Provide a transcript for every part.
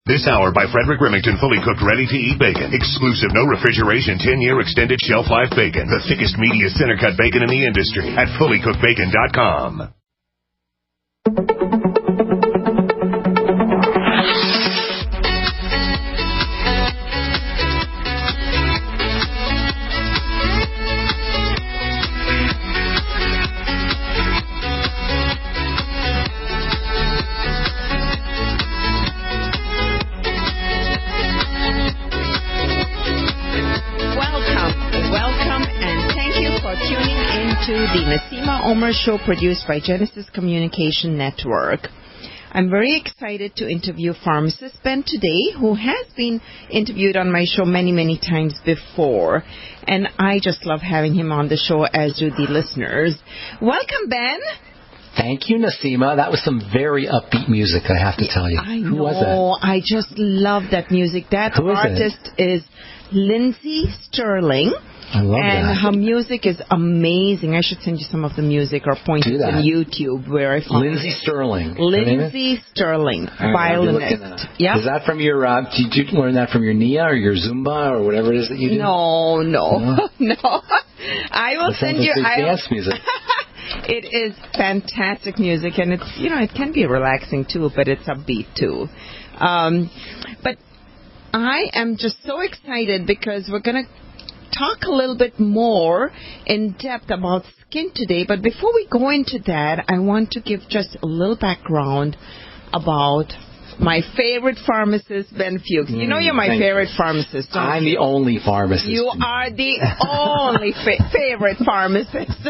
This hour by Frederick Remington, fully cooked, ready-to-eat bacon. Exclusive, no refrigeration, 10-year extended shelf life bacon. The thickest, meatiest center-cut bacon in the industry at fullycookedbacon.com. The Naseema Omer Show, produced by Genesis Communication Network. I'm very excited to interview pharmacist Ben today, who has been interviewed on my show many, many times before. And I just love having him on the show, as do the listeners. Welcome, Ben. Thank you, Naseema. That was some very upbeat music, I have to tell you. I know. Who was that? I just love that music. That artist is Lindsay Sterling. I love and that. her music is amazing. I should send you some of the music or point it on YouTube where I found Lindsay Sterling. Lindsay Sterling, violinist. Yeah. Is that from your, did you learn that from your Nia or your Zumba or whatever it is that you do? No. I will send you. Dance music. It is fantastic music, and it's, it can be relaxing too, but it's upbeat too. But I am just so excited because we're going to talk a little bit more in depth about skin today. But before we go into that, I want to give just a little background about my favorite pharmacist, Ben Fuchs. You know you're my favorite pharmacist. I'm the only pharmacist. You are the only favorite pharmacist.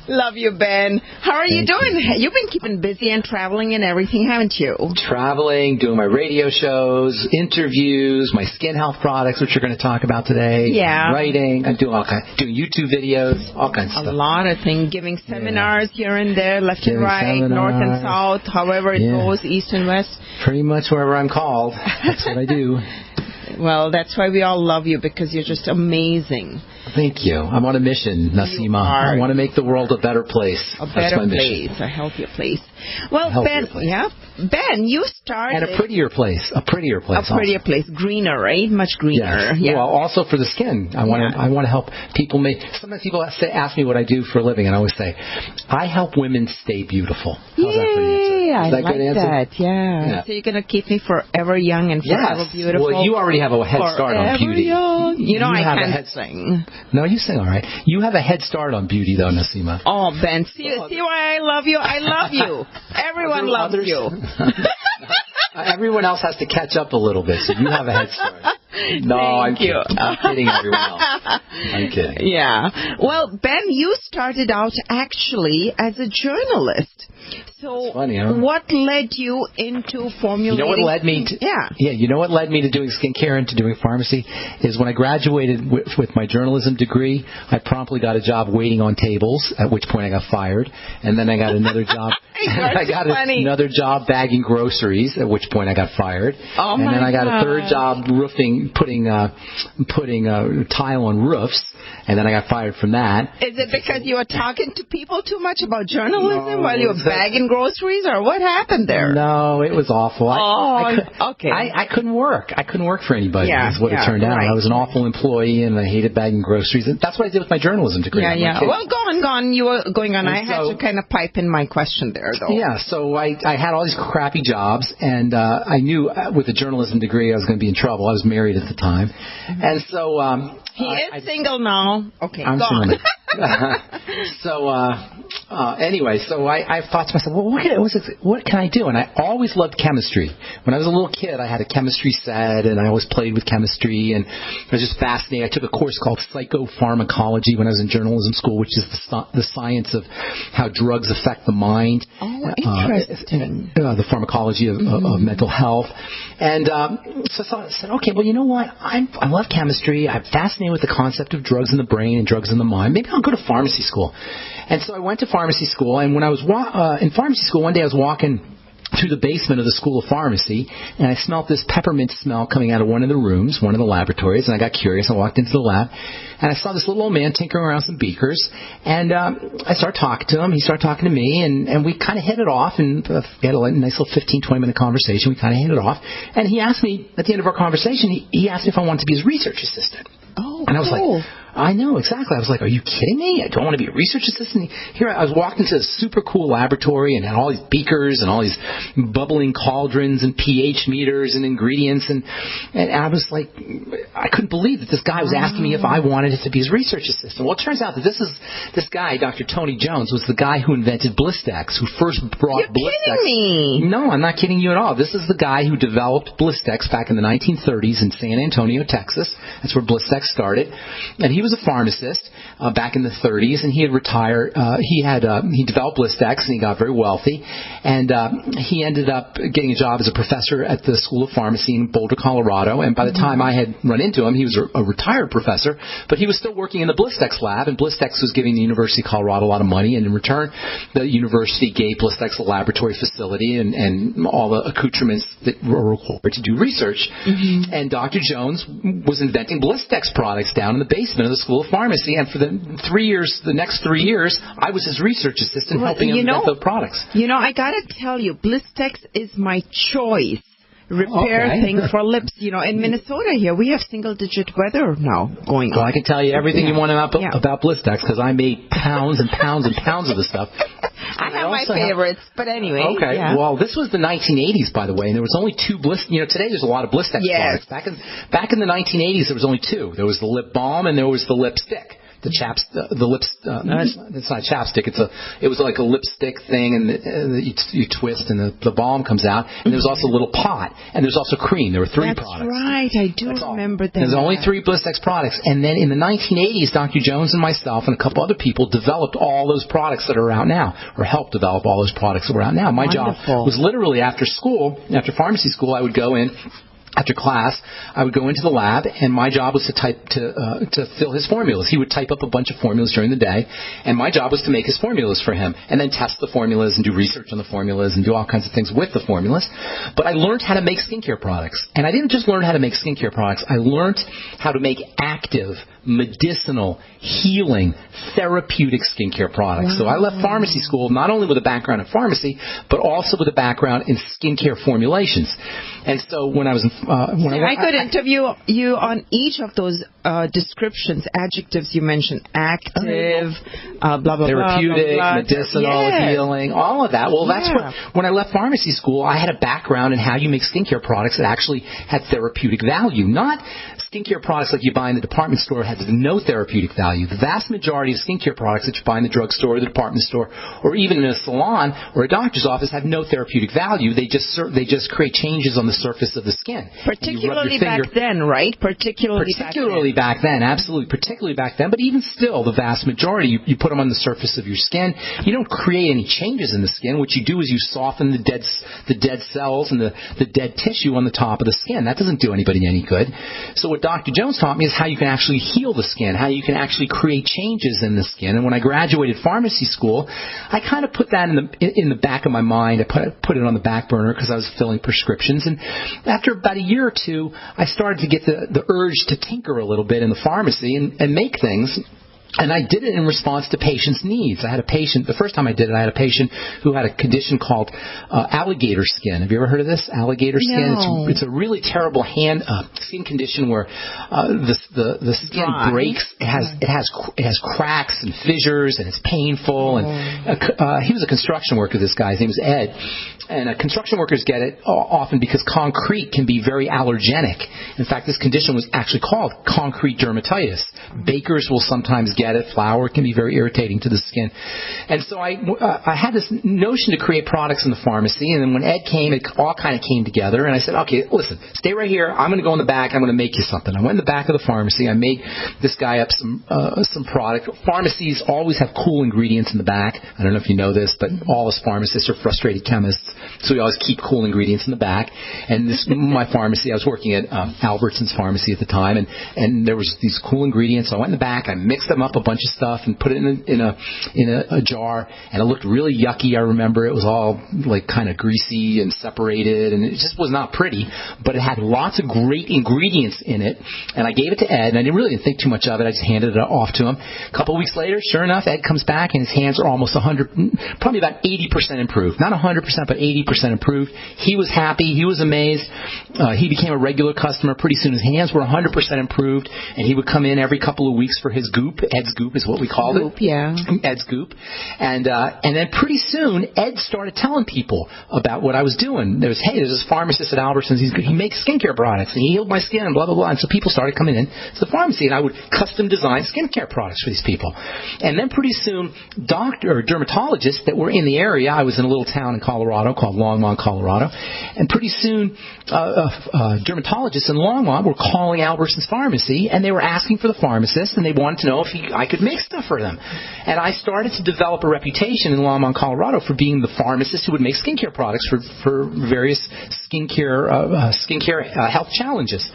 Love you, Ben. How are you doing? You've been keeping busy and traveling and everything, haven't you? Traveling, doing my radio shows, interviews, my skin health products, which we're going to talk about today. Yeah. Writing. I'm doing doing YouTube videos, all kinds of stuff. A lot of things. Giving seminars here and there, left and right, north and south, however it goes, east and west. Pretty much wherever I'm called. That's what I do. Well, that's why we all love you, because you're just amazing. Thank you. I'm on a mission, Naseema. I want to make the world a better place. A better place, a healthier place. Well, Ben, you started... And a prettier place. A prettier place. Greener, right? Much greener. Yes. Yeah. Well, also for the skin. I want to help people Sometimes people ask me what I do for a living, and I always say, I help women stay beautiful. How's that for you? Yeah, I like that. Yeah. So you're going to keep me forever young and forever beautiful? Well, you already have a head start on beauty. Young. I can't sing. No, you sing all right. You have a head start on beauty, though, Naseema. Oh, Ben, see why I love you? I love you. Everyone loves you. Everyone else has to catch up a little bit, so you have a head start. No, I'm kidding everyone else. I'm kidding. Yeah. Well, Ben, you started out actually as a journalist. So that's funny, huh? What led you into formulating? You know what led me to? Yeah. You know what led me to doing skincare and to doing pharmacy is when I graduated with my journalism degree, I promptly got a job waiting on tables. At which point I got fired, and then I got another job. Another job bagging groceries. At which point I got fired. Oh and my then I got God. a third job putting tile on roofs. And then I got fired from that. Is it because you were talking to people too much about journalism while you were bagging groceries, or what happened there? No, it was awful. Okay. I couldn't work. I couldn't work for anybody. Is what it turned out. Right. I was an awful employee, and I hated bagging groceries. And that's what I did with my journalism degree. Yeah. Well, go on. You were going on. I had to kind of pipe in my question there, though. Yeah. So I had all these crappy jobs, and I knew with a journalism degree I was going to be in trouble. I was married at the time, and so he is single now. Okay, I'm single. Anyway, so I thought to myself, well, what can I do? And I always loved chemistry. When I was a little kid, I had a chemistry set, and I always played with chemistry, and I was just fascinated. I took a course called psychopharmacology when I was in journalism school, which is the science of how drugs affect the mind. Oh, interesting. The pharmacology of mental health. And so I said, okay, well, you know what? I love chemistry. I'm fascinated with the concept of drugs in the brain and drugs in the mind. Maybe I'll go to pharmacy school. And so I went to pharmacy school, and when I was in pharmacy school, one day I was walking through the basement of the School of Pharmacy, and I smelled this peppermint smell coming out of one of the rooms, one of the laboratories, and I got curious. I walked into the lab, and I saw this little old man tinkering around some beakers, and I started talking to him. He started talking to me, and we kind of hit it off, and we had a nice little 15, 20-minute conversation. We kind of hit it off, and he asked me, at the end of our conversation, he asked me if I wanted to be his research assistant. Oh, and I was cool. like, I know, exactly. I was like, are you kidding me? I don't want to be a research assistant. Here I was walking into a super cool laboratory and had all these beakers and all these bubbling cauldrons and pH meters and ingredients. And I was like, I couldn't believe that this guy was asking me if I wanted to be his research assistant. Well, it turns out that this guy, Dr. Tony Jones, was the guy who invented Blistex, who first brought You're Blistex. kidding me. No, I'm not kidding you at all. This is the guy who developed Blistex back in the 1930s in San Antonio, Texas. That's where Blistex started. And he was a pharmacist back in the 30s, and he had retired. He developed Blistex, and he got very wealthy. And he ended up getting a job as a professor at the School of Pharmacy in Boulder, Colorado. And by the time I had run into him, he was a retired professor, but he was still working in the Blistex lab, and Blistex was giving the University of Colorado a lot of money. And in return, the university gave Blistex a laboratory facility and all the accoutrements that were required to do research. And Dr. Jones was inventing Blistex products down in the basement of the School of Pharmacy, and for the next 3 years, I was his research assistant helping him invent those products. You know, I gotta tell you, Blistex is my choice. Repair thing for lips. You know, in Minnesota here, we have single-digit weather now going on. Well, I can tell you everything you want to know about Blistex because I made pounds and pounds and pounds of the stuff. I have my favorites, but anyway. Okay. Yeah. Well, this was the 1980s, by the way, and there was only two Blistex. You know, today there's a lot of Blistex products. Back in the 1980s, there was only two. There was the lip balm and there was the lipstick. It's not chapstick. It was like a lipstick thing, and you twist, and the balm comes out. And there's also a little pot, and there's also cream. There were three products. That's right. I do remember that. There's only three Blistex products, and then in the 1980s, Dr. Jones and myself and a couple other people developed all those products that are out now, or helped develop all those products that were out now. My job was literally after pharmacy school, I would go in. After class, I would go into the lab, and my job was to fill his formulas. He would type up a bunch of formulas during the day, and my job was to make his formulas for him, and then test the formulas and do research on the formulas and do all kinds of things with the formulas. But I learned how to make skincare products, and I didn't just learn how to make skincare products. I learned how to make active, medicinal, healing, therapeutic skincare products. So I left pharmacy school not only with a background in pharmacy, but also with a background in skincare formulations. And so when I was I could interview you on each of those descriptions, adjectives you mentioned: active, blah blah blah, therapeutic, blah, blah, medicinal, healing, all of that. Well, that's what when I left pharmacy school, I had a background in how you make skincare products that actually had therapeutic value, not skincare products like you buy in the department store has no therapeutic value. The vast majority of skincare products that you buy in the drugstore or the department store or even in a salon or a doctor's office have no therapeutic value. They just create changes on the surface of the skin. Particularly back then, right? Particularly back then, absolutely. Particularly back then, but even still, the vast majority, you put them on the surface of your skin. You don't create any changes in the skin. What you do is you soften the dead cells and the dead tissue on the top of the skin. That doesn't do anybody any good. So what Dr. Jones taught me is how you can actually heal the skin, how you can actually create changes in the skin. And when I graduated pharmacy school, I kind of put that in the back of my mind. I put it on the back burner because I was filling prescriptions. And after about a year or two, I started to get the urge to tinker a little bit in the pharmacy and make things. And I did it in response to patients' needs. I had a patient, the first time I did it, I had a patient who had a condition called alligator skin. Have you ever heard of this? Alligator skin? No. It's a really terrible skin condition where the skin breaks. It has cracks and fissures, and it's painful. And he was a construction worker, this guy. His name was Ed. And construction workers get it often because concrete can be very allergenic. In fact, this condition was actually called concrete dermatitis. Bakers will sometimes get it. Flour can be very irritating to the skin. And so I had this notion to create products in the pharmacy, and then when Ed came, it all kind of came together, and I said, okay, listen, stay right here. I'm going to go in the back. I'm going to make you something. I went in the back of the pharmacy. I made this guy up some product. Pharmacies always have cool ingredients in the back. I don't know if you know this, but all us pharmacists are frustrated chemists, so we always keep cool ingredients in the back. And my pharmacy, I was working at Albertson's Pharmacy at the time, and there was these cool ingredients. So I went in the back. I mixed them up up a bunch of stuff and put it in a jar, and it looked really yucky. I remember it was all like kind of greasy and separated, and it just was not pretty, but it had lots of great ingredients in it. And I gave it to Ed, and I didn't think too much of it. I just handed it off to him. A couple of weeks later, sure enough, Ed comes back, and his hands are almost 100, probably about 80% improved. Not 100%, but 80% improved. He was happy. He was amazed. He became a regular customer. Pretty soon his hands were 100% improved, and he would come in every couple of weeks for his goop. Ed's goop is what we called it. Yeah. Ed's goop. And then pretty soon, Ed started telling people about what I was doing. There's this pharmacist at Albertsons. He makes skincare products, and he healed my skin, and blah, blah, blah. And so people started coming in to the pharmacy, and I would custom design skincare products for these people. And then pretty soon, dermatologists that were in the area, I was in a little town in Colorado called Longmont, Colorado, and pretty soon dermatologists in Longmont were calling Albertsons Pharmacy, and they were asking for the pharmacist, and they wanted to know if I could make stuff for them. And I started to develop a reputation in Longmont, Colorado for being the pharmacist who would make skincare products for various skincare health challenges.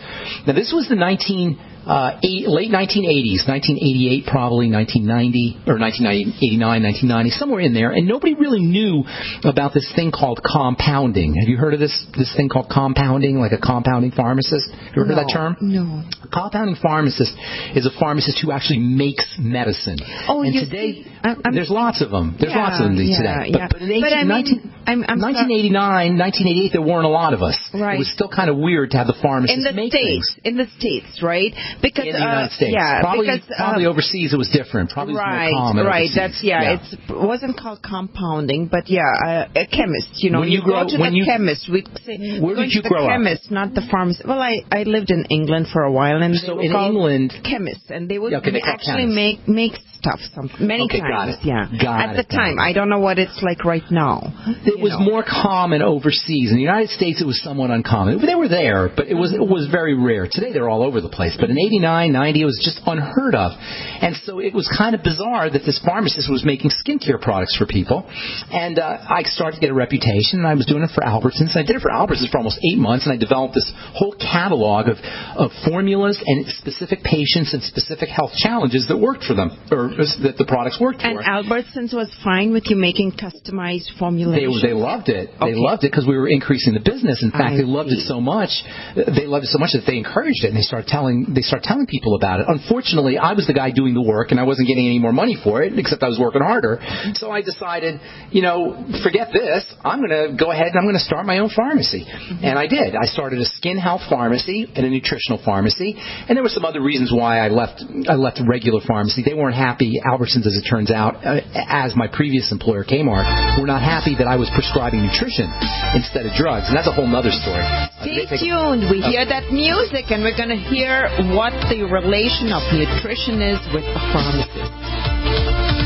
Now, this was the late 1980s, 1988 probably, 1990, or 1989, 1990, somewhere in there, and nobody really knew about this thing called compounding. Have you heard of this thing called compounding, like a compounding pharmacist? Have you ever heard that term? No. A compounding pharmacist is a pharmacist who actually makes medicine. Oh, and today, there's lots of them. There's lots of them today. But in 1989, 1988, there weren't a lot of us. Right. It was still kind of weird to have the pharmacist make things. In the States, right? Because, in the United States. Yeah, probably overseas it was different. Probably it was more common overseas. It wasn't called compounding, but a chemist. When you go to the chemist, we say, where did you grow up? Chemist, not the pharmacist. Well, I lived in England for a while, and so in England, chemists, and they would actually make stuff many times. Got it. At the time, I don't know what it's like right now. It was more common overseas. In the United States, it was somewhat uncommon. They were there, but it was very rare. Today, they're all over the place. But in 89, 90, it was just unheard of. And so it was kind of bizarre that this pharmacist was making skincare products for people. And I started to get a reputation, and I was doing it for Albertsons. I did it for Albertsons for almost 8 months, and I developed this whole catalog of formulas and specific patients and specific health challenges that worked for them, or that the products worked for. And Albertsons was fine with you making customized formulations? They loved it. Okay. They loved it because we were increasing the business. In fact, they loved it so much. They loved it so much that they encouraged it, and they started telling people about it. Unfortunately, I was the guy doing the work, and I wasn't getting any more money for it, except I was working harder. So I decided, forget this. I'm going to go ahead and I'm going to start my own pharmacy. And I did. I started a skin health pharmacy and a nutritional pharmacy, and there were some other reasons why I left a regular pharmacy. They weren't happy. Albertsons, as it turns out, as my previous employer, Kmart, were not happy that I was prescribing nutrition instead of drugs, and that's a whole other story. Stay tuned. We hear that music, and we're going to hear what the relation of nutrition is with the pharmacist.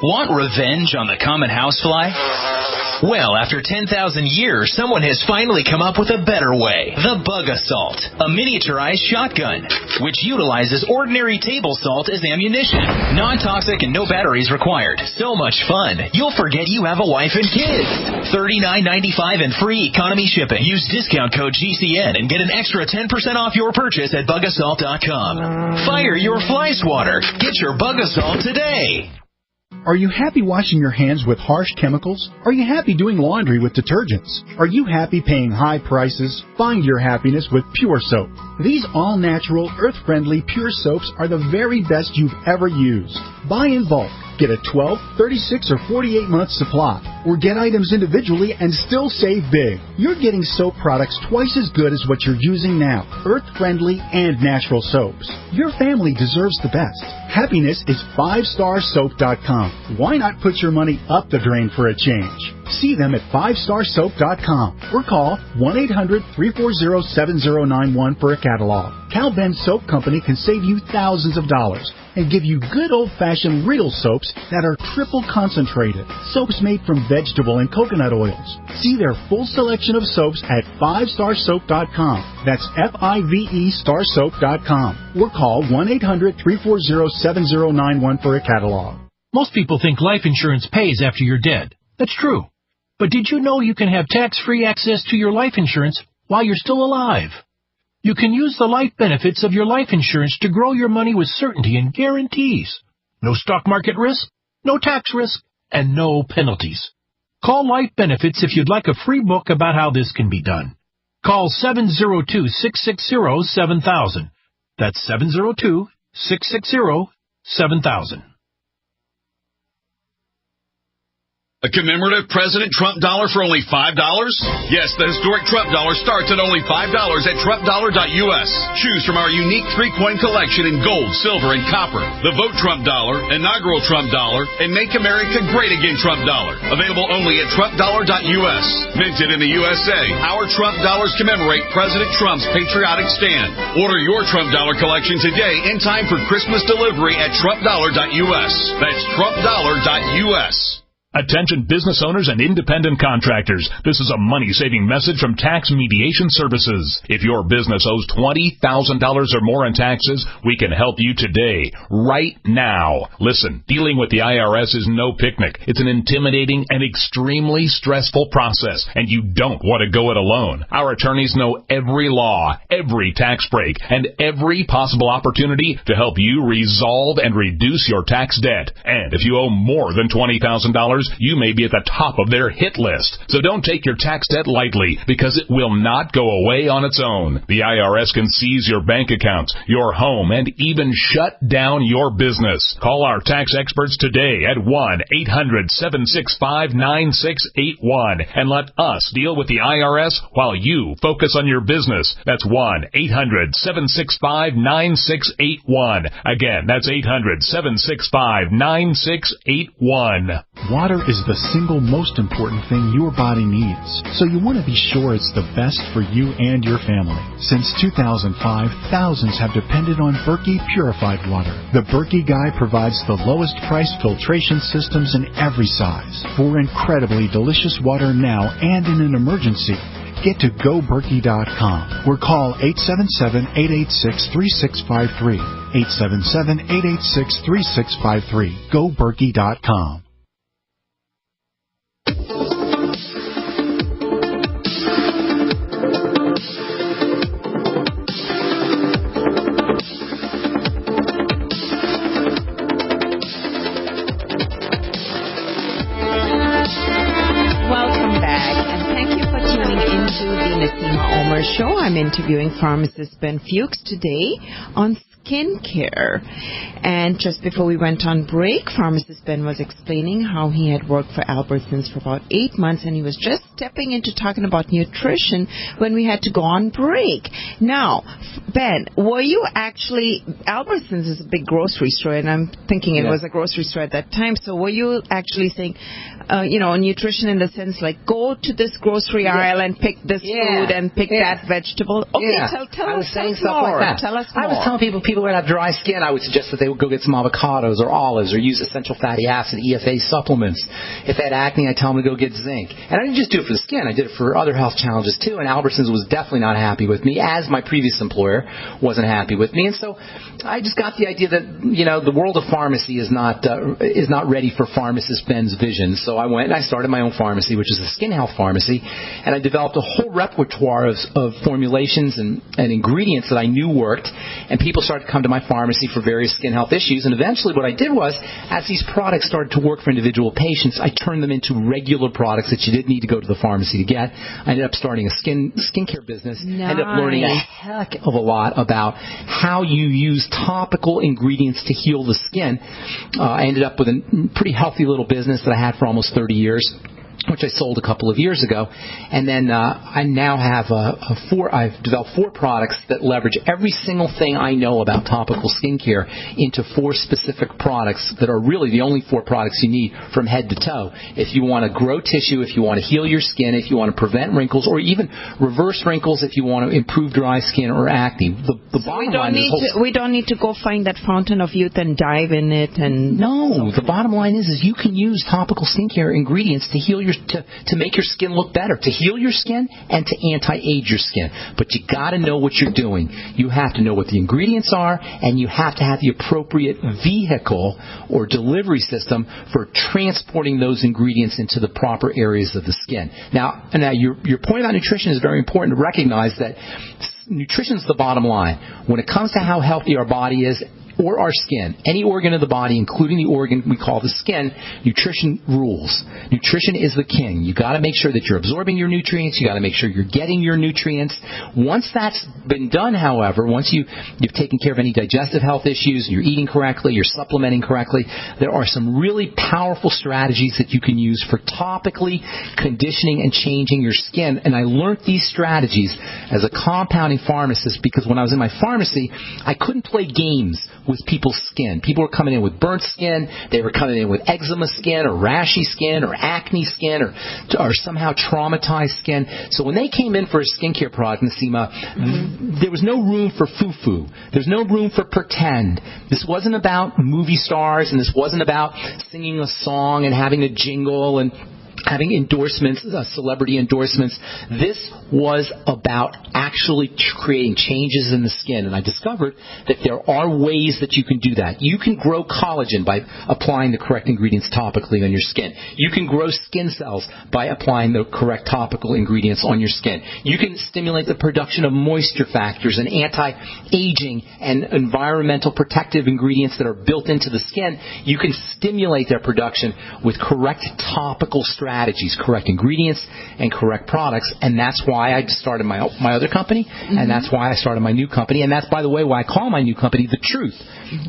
Want revenge on the common housefly? Well, after 10,000 years, someone has finally come up with a better way. The Bug Assault, a miniaturized shotgun, which utilizes ordinary table salt as ammunition. Non-toxic and no batteries required. So much fun, you'll forget you have a wife and kids. $39.95 and free economy shipping. Use discount code GCN and get an extra 10% off your purchase at bugassault.com. Fire your fly swatter. Get your Bug Assault today. Are you happy washing your hands with harsh chemicals? Are you happy doing laundry with detergents? Are you happy paying high prices? Find your happiness with Pure Soap. These all-natural, earth-friendly Pure Soaps are the very best you've ever used. Buy in bulk. Get a 12, 36, or 48-month supply. Or get items individually and still save big. You're getting soap products twice as good as what you're using now. Earth-friendly and natural soaps. Your family deserves the best. Happiness is 5starsoap.com. Why not put your money up the drain for a change? See them at 5starsoap.com or call 1-800-340-7091 for a catalog. Cal Ben Soap Company can save you thousands of dollars and give you good old-fashioned real soaps that are triple concentrated. Soaps made from vegetable and coconut oils. See their full selection of soaps at 5starsoap.com. That's F-I-V-E starsoap.com. Or call 1-800-340-7091 for a catalog. Most people think life insurance pays after you're dead. That's true. But did you know you can have tax-free access to your life insurance while you're still alive? You can use the life benefits of your life insurance to grow your money with certainty and guarantees. No stock market risk, no tax risk, and no penalties. Call Life Benefits if you'd like a free book about how this can be done. Call 702-660-7000. That's 702-660-7000. A commemorative President Trump dollar for only $5? Yes, the historic Trump dollar starts at only $5 at TrumpDollar.us. Choose from our unique 3-coin collection in gold, silver, and copper. The Vote Trump dollar, inaugural Trump dollar, and Make America Great Again Trump dollar. Available only at TrumpDollar.us. Minted in the USA, our Trump dollars commemorate President Trump's patriotic stand. Order your Trump dollar collection today in time for Christmas delivery at TrumpDollar.us. That's TrumpDollar.us. Attention business owners and independent contractors. This is a money-saving message from Tax Mediation Services. If your business owes $20,000 or more in taxes, we can help you today, right now. Listen, dealing with the IRS is no picnic. It's an intimidating and extremely stressful process, and you don't want to go it alone. Our attorneys know every law, every tax break, and every possible opportunity to help you resolve and reduce your tax debt. And if you owe more than $20,000, you may be at the top of their hit list. So don't take your tax debt lightly, because it will not go away on its own. The IRS can seize your bank accounts, your home, and even shut down your business. Call our tax experts today at 1-800-765-9681 and let us deal with the IRS while you focus on your business. That's 1-800-765-9681. Again, that's 800-765-9681. Water is the single most important thing your body needs, so you want to be sure it's the best for you and your family. Since 2005, thousands have depended on Berkey purified water. The Berkey Guy provides the lowest price filtration systems in every size for incredibly delicious water now and in an emergency. Get to GoBerkey.com or call 877-886-3653. 877-886-3653. GoBerkey.com. Naseema Omer Show. I'm interviewing pharmacist Ben Fuchs today on skincare. And just before we went on break, pharmacist Ben was explaining how he had worked for Albertsons for about 8 months, and he was just stepping into talking about nutrition when we had to go on break. Now, Ben, were you actually, Albertsons is a big grocery store, and I'm thinking it was a grocery store at that time, so were you actually saying, nutrition in the sense like go to this grocery aisle and pick this food and pick that vegetable? Okay, tell us more. Like that. Tell us more. I was telling people who have dry skin, I would suggest that they would go get some avocados or olives or use essential fatty acid, EFA supplements. If they had acne, I tell them to go get zinc. And I didn't just do it for the skin. I did it for other health challenges too. And Albertsons was definitely not happy with me, as my previous employer wasn't happy with me. And so I just got the idea that, the world of pharmacy is not ready for pharmacist Ben's vision. So I went and I started my own pharmacy, which is a skin health pharmacy. And I developed a whole repertoire of formulations and ingredients that I knew worked. And people started to come to my pharmacy for various skin health issues. And eventually what I did was, as these products started to work for individual patients, I turned them into regular products that you didn't need to go to the pharmacy to get. I ended up starting a skincare business. Nice. Ended up learning a heck of a lot about how you use topical ingredients to heal the skin. I ended up with a pretty healthy little business that I had for almost 30 years. which I sold a couple of years ago. And then I now have I've developed 4 products that leverage every single thing I know about topical skincare into 4 specific products that are really the only 4 products you need from head to toe. If you want to grow tissue, if you want to heal your skin, if you want to prevent wrinkles, or even reverse wrinkles if you want to improve dry skin or acne. The bottom line is we don't need to go find that fountain of youth and dive in it. No, the bottom line is you can use topical skincare ingredients to heal to make your skin look better, to heal your skin and to anti-age your skin. But you got to know what you're doing. You have to know what the ingredients are, and you have to have the appropriate vehicle or delivery system for transporting those ingredients into the proper areas of the skin. Now your point about nutrition is very important to recognize that nutrition is the bottom line. When it comes to how healthy our body is, or our skin, any organ of the body, including the organ we call the skin, nutrition rules. Nutrition is the king. You got to make sure that you're absorbing your nutrients. You got to make sure you're getting your nutrients. Once that's been done, however, once you've taken care of any digestive health issues, you're eating correctly, you're supplementing correctly, there are some really powerful strategies that you can use for topically conditioning and changing your skin. And I learned these strategies as a compounding pharmacist because when I was in my pharmacy, I couldn't play games with people's skin. People were coming in with burnt skin. They were coming in with eczema skin or rashy skin or acne skin or somehow traumatized skin. So when they came in for a skincare product, Naseema, there was no room for foo-foo. There's no room for pretend. This wasn't about movie stars, and this wasn't about singing a song and having a jingle and having endorsements, celebrity endorsements. This was about actually creating changes in the skin. And I discovered that there are ways that you can do that. You can grow collagen by applying the correct ingredients topically on your skin. You can grow skin cells by applying the correct topical ingredients on your skin. You can stimulate the production of moisture factors and anti-aging and environmental protective ingredients that are built into the skin. You can stimulate their production with correct topical strategies, correct ingredients, and correct products. And that's why I started my other company, and that's why I started my new company. And that's, by the way, why I call my new company The Truth,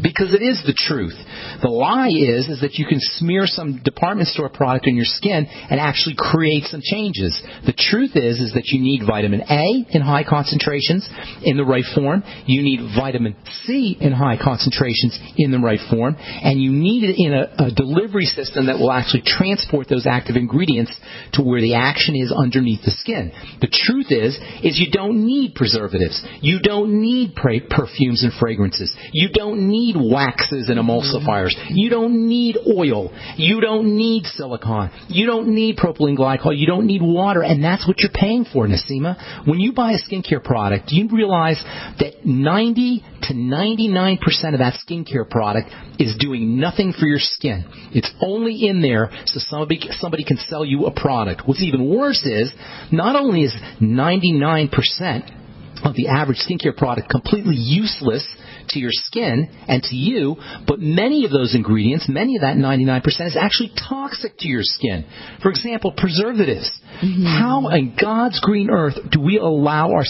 because it is the truth. The lie is that you can smear some department store product on your skin and actually create some changes. The truth is that you need vitamin A in high concentrations in the right form. You need vitamin C in high concentrations in the right form. And you need it in a delivery system that will actually transport those active ingredients to where the action is underneath the skin. The truth is you don't need preservatives. You don't need perfumes and fragrances. You don't need waxes and emulsifiers. You don't need oil. You don't need silicone. You don't need propylene glycol. You don't need water. And that's what you're paying for, Naseema. When you buy a skincare product, do you realize that 90 to 99% of that skincare product is doing nothing for your skin? It's only in there so somebody can sell you a product. What's even worse is not only is 99% of the average skincare product completely useless to your skin and to you, but many of those ingredients, many of that 99% is actually toxic to your skin. For example, preservatives. How in God's green earth do we allow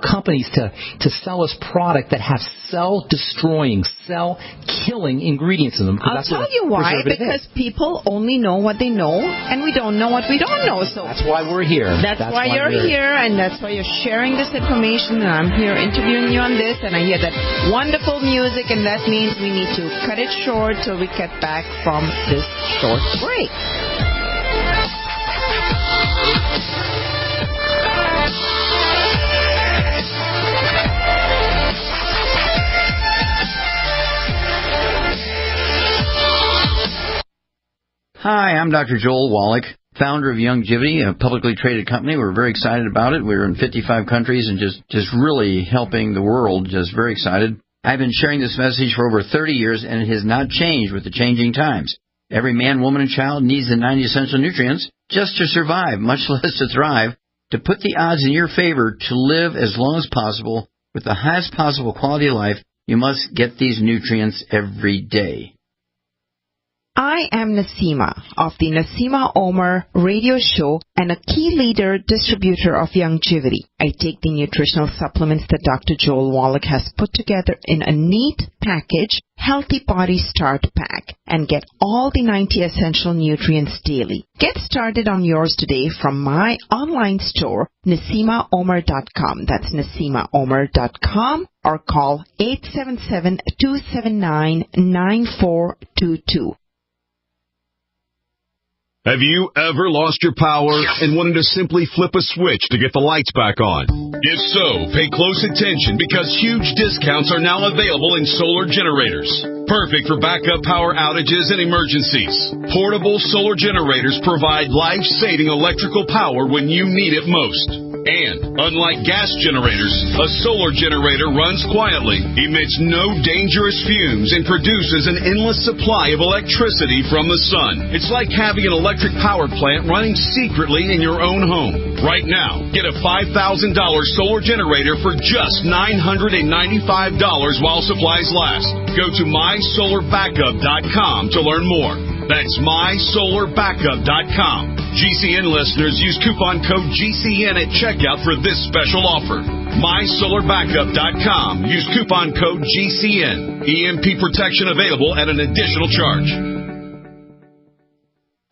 companies to sell us product that have cell-destroying, cell-killing ingredients in them? I'll tell you why. Because people only know what they know, and we don't know what we don't know. So that's why we're here. That's why you're here, and that's why you're sharing this information, and I'm here interviewing you on this, and I hear that wonderful music, and that means we need to cut it short till we get back from this short break. Hi, I'm Dr. Joel Wallach, founder of Youngevity, a publicly traded company. We're very excited about it. We're in 55 countries and just really helping the world. Just very excited. I've been sharing this message for over 30 years, and it has not changed with the changing times. Every man, woman, and child needs the 90 essential nutrients just to survive, much less to thrive. To put the odds in your favor to live as long as possible with the highest possible quality of life, you must get these nutrients every day. I am Naseema of the Naseema Omer Radio Show and a key leader distributor of Youngevity. I take the nutritional supplements that Dr. Joel Wallach has put together in a neat package, Healthy Body Start Pack, and get all the 90 essential nutrients daily. Get started on yours today from my online store, NaseemaOmer.com. That's NaseemaOmer.com, or call 877-279-9422. Have you ever lost your power and wanted to simply flip a switch to get the lights back on? If so, pay close attention because huge discounts are now available in solar generators. Perfect for backup power outages and emergencies. Portable solar generators provide life-saving electrical power when you need it most. And, unlike gas generators, a solar generator runs quietly, emits no dangerous fumes, and produces an endless supply of electricity from the sun. It's like having an electric power plant running secretly in your own home. Right now, get a $5,000 solar generator for just $995 while supplies last. Go to mysolarbackup.com to learn more. That's mysolarbackup.com. GCN listeners use coupon code GCN at checkout for this special offer. MySolarBackup.com. Use coupon code GCN. EMP protection available at an additional charge.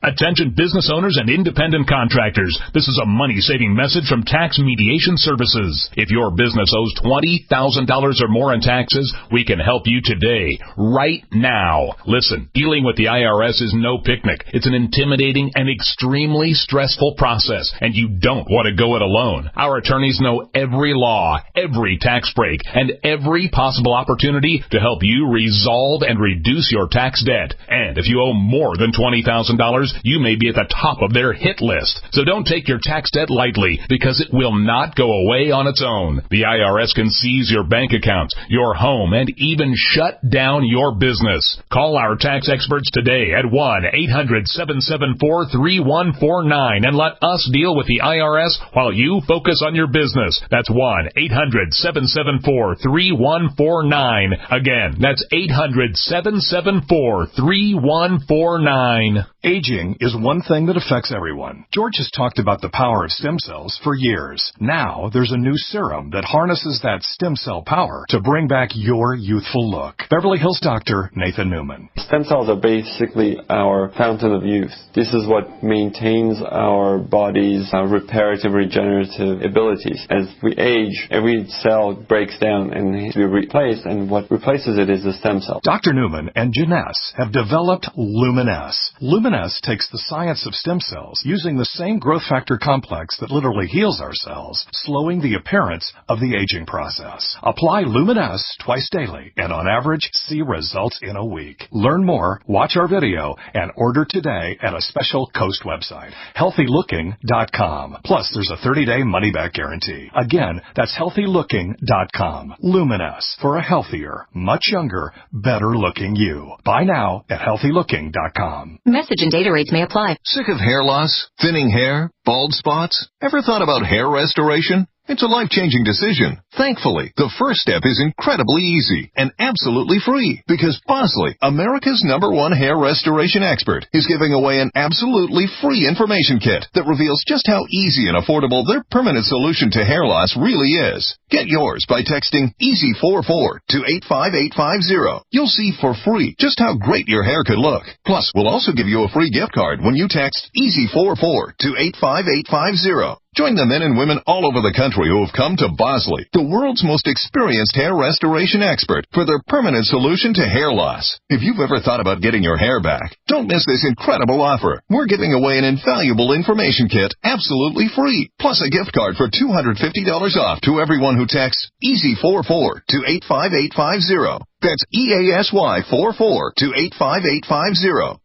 Attention business owners and independent contractors. This is a money-saving message from Tax Mediation Services. If your business owes $20,000 or more in taxes, we can help you today, right now. Listen, dealing with the IRS is no picnic. It's an intimidating and extremely stressful process, and you don't want to go it alone. Our attorneys know every law, every tax break, and every possible opportunity to help you resolve and reduce your tax debt. And if you owe more than $20,000, you may be at the top of their hit list. So don't take your tax debt lightly, because it will not go away on its own. The IRS can seize your bank accounts, your home, and even shut down your business. Call our tax experts today at 1-800-774-3149 and let us deal with the IRS while you focus on your business. That's 1-800-774-3149. Again, that's 800-774-3149. Aging is one thing that affects everyone. George has talked about the power of stem cells for years. Now, there's a new serum that harnesses that stem cell power to bring back your youthful look. Beverly Hills doctor Nathan Newman. Stem cells are basically our fountain of youth. This is what maintains our body's reparative, regenerative abilities. As we age, every cell breaks down and needs to be replaced, and what replaces it is the stem cell. Dr. Newman and Janess have developed Luminess. Luminess takes the science of stem cells using the same growth factor complex that literally heals our cells, slowing the appearance of the aging process. Apply Luminess twice daily and on average see results in a week. Learn more, watch our video, and order today at a special Coast website, healthylooking.com. Plus, there's a 30-day money-back guarantee. Again, that's healthylooking.com. Luminess, for a healthier, much younger, better-looking you. Buy now at healthylooking.com. Message and data rates may apply. Sick of hair loss, thinning hair, bald spots? Ever thought about hair restoration? It's a life-changing decision. Thankfully, the first step is incredibly easy and absolutely free because Bosley, America's #1 hair restoration expert, is giving away an absolutely free information kit that reveals just how easy and affordable their permanent solution to hair loss really is. Get yours by texting EASY44 to 85850. You'll see for free just how great your hair could look. Plus, we'll also give you a free gift card when you text EASY44 to 85850. Join the men and women all over the country who have come to Bosley, the world's most experienced hair restoration expert, for their permanent solution to hair loss. If you've ever thought about getting your hair back, don't miss this incredible offer. We're giving away an invaluable information kit absolutely free, plus a gift card for $250 off to everyone who texts EASY44 to 85850. That's EASY44 to 85850.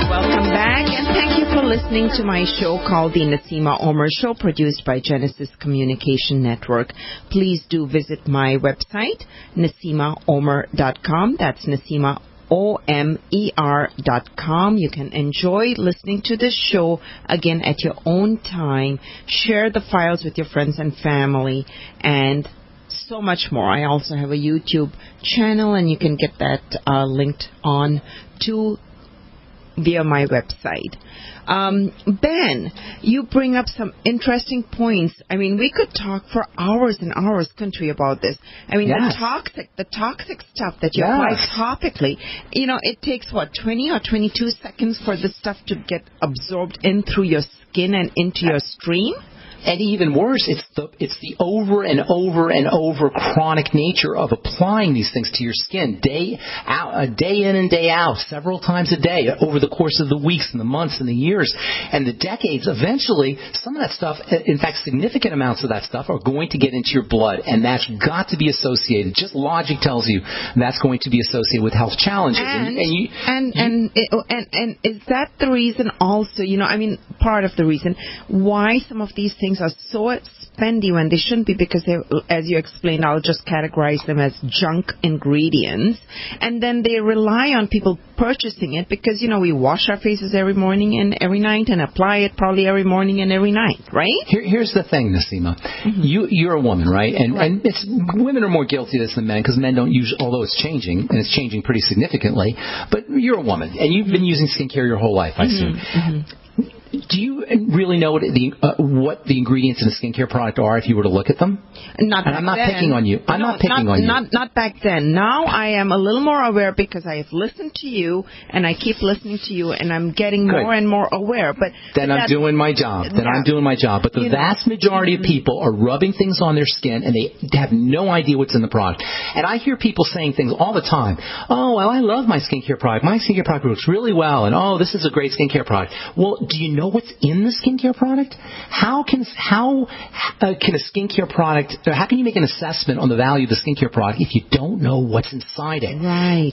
Welcome back, and thank you for listening to my show called the Naseema Omer Show, produced by Genesis Communication Network. Please do visit my website, NaseemaOmer.com. That's NaseemaOmer.com. You can enjoy listening to this show again at your own time. Share the files with your friends and family, and so much more. I also have a YouTube channel, and you can get that linked on to via my website. Ben, you bring up some interesting points. I mean, we could talk for hours and hours, couldn't we, about this? I mean, the toxic stuff that you apply topically, you know, it takes, 20 or 22 seconds for the stuff to get absorbed in through your skin and into your stream? And even worse, it's the over and over and over chronic nature of applying these things to your skin day in and day out, several times a day, over the course of the weeks and the months and the years and the decades. Eventually, some of that stuff, in fact, significant amounts of that stuff, are going to get into your blood, and that's got to be associated. Just logic tells you that's going to be associated with health challenges. And is that the reason also? You know, I mean, part of the reason why some of these things are so spendy when they shouldn't be, because they, as you explained, I'll just categorize them as junk ingredients, and then they rely on people purchasing it because, you know, we wash our faces every morning and every night and apply it probably every morning and every night, right? Here's the thing, Naseema. You're a woman, right? And it's, women are more guilty of this than men, because men don't use, although it's changing, and it's changing pretty significantly, but you're a woman, and you've been using skincare your whole life, I assume. Do you really know what the ingredients in a skincare product are if you were to look at them? Not back I'm not then. picking on you. I'm not picking on you. Not back then. Now I am a little more aware because I have listened to you, and I keep listening to you, and I'm getting more and more aware. But then I'm doing my job. I'm doing my job. But the vast majority of people are rubbing things on their skin, and they have no idea what's in the product. And I hear people saying things all the time. Oh, well, I love my skincare product. My skincare product works really well, and oh, this is a great skincare product. Well, do you know what's in the skincare product? How can a skincare product, or how can you make an assessment on the value of the skincare product if you don't know what's inside it? Right.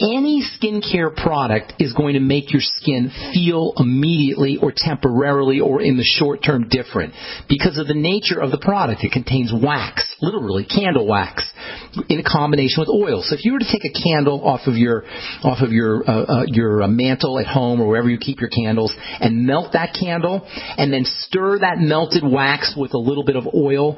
Any skincare product is going to make your skin feel immediately or temporarily or in the short term different because of the nature of the product. It contains wax, literally candle wax, in combination with oil. So if you were to take a candle off of your mantle at home or wherever you keep your candles and melt that candle and then stir that melted wax with a little bit of oil,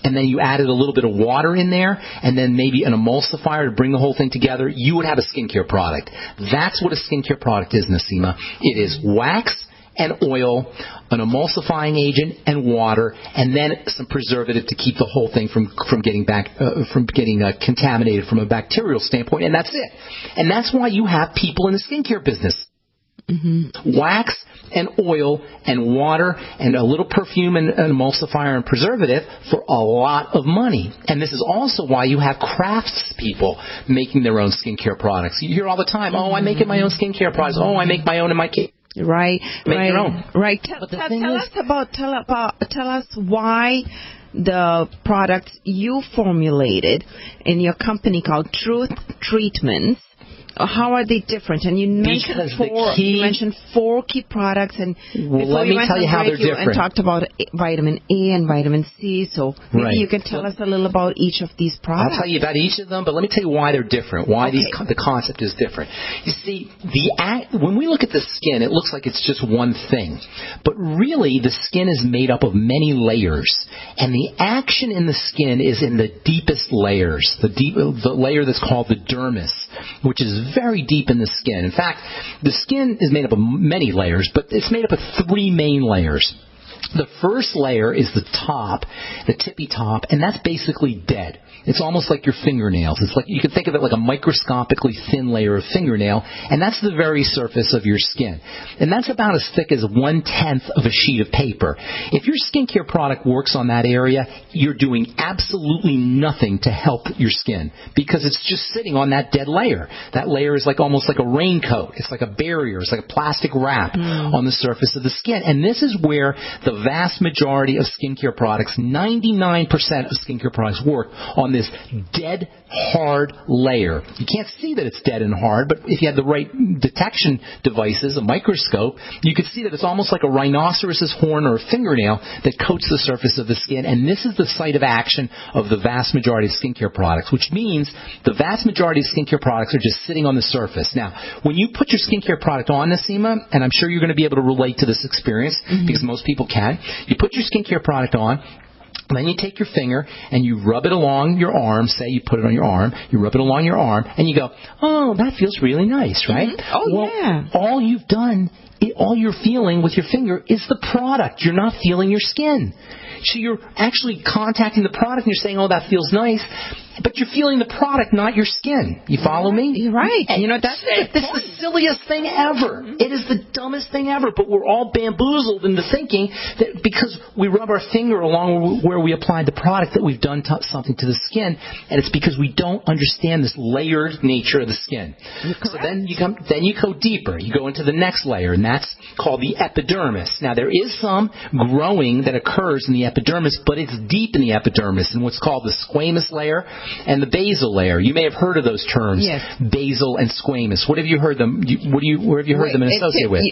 and then you added a little bit of water in there and then maybe an emulsifier to bring the whole thing together, you would have a skincare product. That's what a skincare product is, Naseema. It is wax and oil, an emulsifying agent, and water, and then some preservative to keep the whole thing from getting contaminated from a bacterial standpoint, and that's it. And that's why you have people in the skincare business. Wax and oil and water and a little perfume and an emulsifier and preservative for a lot of money. And this is also why you have crafts people making their own skincare products. You hear all the time, oh, I make it my own skincare products. Oh, I make my own in my cake. Right. Make your own. Right. Tell us why the products you formulated in your company called Truth Treatments, how are they different? And you mentioned four key products, and let me tell you how they're different. And talked about vitamin A and vitamin C. So maybe you can tell us a little about each of these products. I'll tell you about each of them, but let me tell you why they're different. Why the concept is different. You see, when we look at the skin, it looks like it's just one thing, but really the skin is made up of many layers, and the action in the skin is in the deepest layers. The layer that's called the dermis, which is very deep in the skin. In fact, the skin is made up of many layers, but it's made up of three main layers. The first layer is the top, the tippy top, and that's basically dead. It's almost like your fingernails. It's like, you can think of it like a microscopically thin layer of fingernail, and that's the very surface of your skin. And that's about as thick as 1/10 of a sheet of paper. If your skincare product works on that area, you're doing absolutely nothing to help your skin because it's just sitting on that dead layer. That layer is like almost like a raincoat. It's like a barrier. It's like a plastic wrap on the surface of the skin. And this is where the the vast majority of skincare products, 99% of skincare products work on this dead hard layer. You can't see that it's dead and hard, but if you have the right detection devices, a microscope, you could see that it's almost like a rhinoceros's horn or a fingernail that coats the surface of the skin, and this is the site of action of the vast majority of skincare products, which means the vast majority of skincare products are just sitting on the surface. Now, when you put your skincare product on, Naseema, and I'm sure you're going to be able to relate to this experience because most people can, you put your skincare product on, then you take your finger and you rub it along your arm. Say you put it on your arm. You rub it along your arm and you go, oh, that feels really nice, right? Yeah. All you've done, all you're feeling with your finger is the product. You're not feeling your skin. So you're actually contacting the product and you're saying, oh, that feels nice. But you're feeling the product, not your skin. You follow me? You're right. And That's the silliest thing ever. It is the dumbest thing ever. But we're all bamboozled into thinking that because we rub our finger along where we applied the product that we've done something to the skin, and it's because we don't understand this layered nature of the skin. So then you go deeper. You go into the next layer, and that's called the epidermis. Now, there is some growing that occurs in the epidermis, but it's deep in the epidermis in what's called the squamous layer and the basal layer. You may have heard of those terms, yes. Basal and squamous. What have you heard them? Where have you heard them associated with?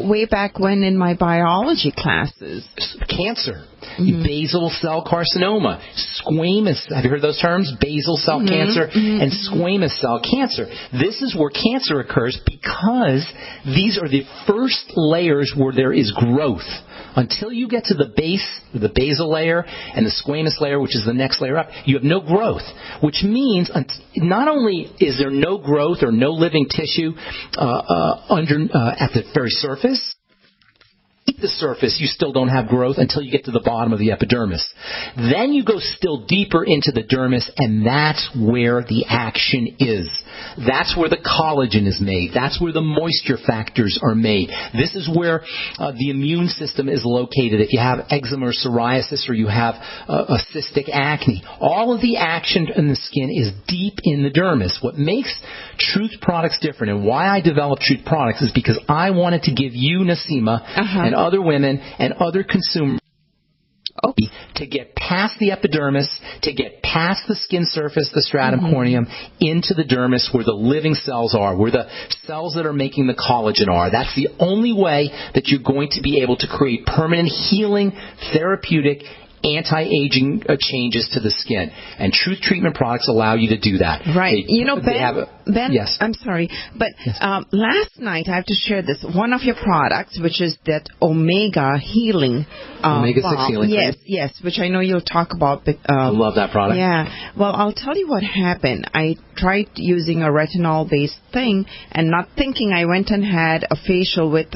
Way back when in my biology classes. Cancer, basal cell carcinoma, squamous. Have you heard those terms? Basal cell cancer and squamous cell cancer. This is where cancer occurs because these are the first layers where there is growth. Until you get to the base, the basal layer, and the squamous layer, which is the next layer up, you have no growth, which means not only is there no growth or no living tissue at the very surface, the surface, you still don't have growth until you get to the bottom of the epidermis. Then you go still deeper into the dermis, and that's where the action is. That's where the collagen is made. That's where the moisture factors are made. This is where the immune system is located. If you have eczema or psoriasis or you have a cystic acne, all of the action in the skin is deep in the dermis. What makes Truth products different and why I developed Truth products is because I wanted to give you, Naseema, and other women and other consumers to get past the epidermis, to get past the skin surface, the stratum corneum, into the dermis where the living cells are, where the cells that are making the collagen are. That's the only way that you're going to be able to create permanent healing, therapeutic, anti-aging changes to the skin. And Truth treatment products allow you to do that. Right. Ben, yes. I'm sorry, but last night, I have to share this, one of your products, which is that Omega Healing Omega-6 Healing Cream. Yes, which I know you'll talk about. But, I love that product. Yeah. Well, I'll tell you what happened. I tried using a retinol-based thing, and not thinking, I went and had a facial with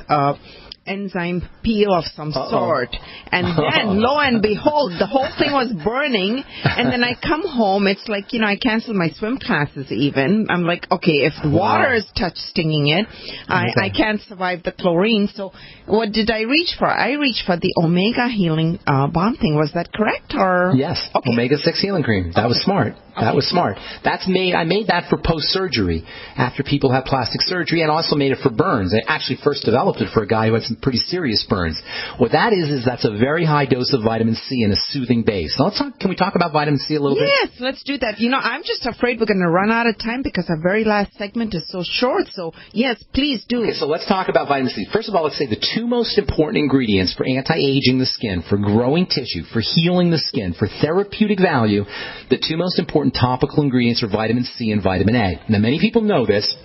enzyme peel of some sort, and then lo and behold, the whole thing was burning. And then I come home, it's like, I canceled my swim classes even. I'm like, okay, if water is stinging it, I can't survive the chlorine. So what did I reach for? I reached for the Omega Healing Balm thing. Was that correct? Or yes, Omega-6 Healing Cream. That was smart. That was smart. I made that for post-surgery, after people have plastic surgery, and also made it for burns. I actually first developed it for a guy who had some pretty serious burns. What that is that's a very high dose of vitamin C and a soothing base. Now can we talk about vitamin C a little bit? Yes, let's do that. I'm just afraid we're going to run out of time because our very last segment is so short. So, yes, please do. Okay, so let's talk about vitamin C. First of all, let's say the two most important ingredients for anti-aging the skin, for growing tissue, for healing the skin, for therapeutic value, the two most important topical ingredients are vitamin C and vitamin A. Now, many people know this.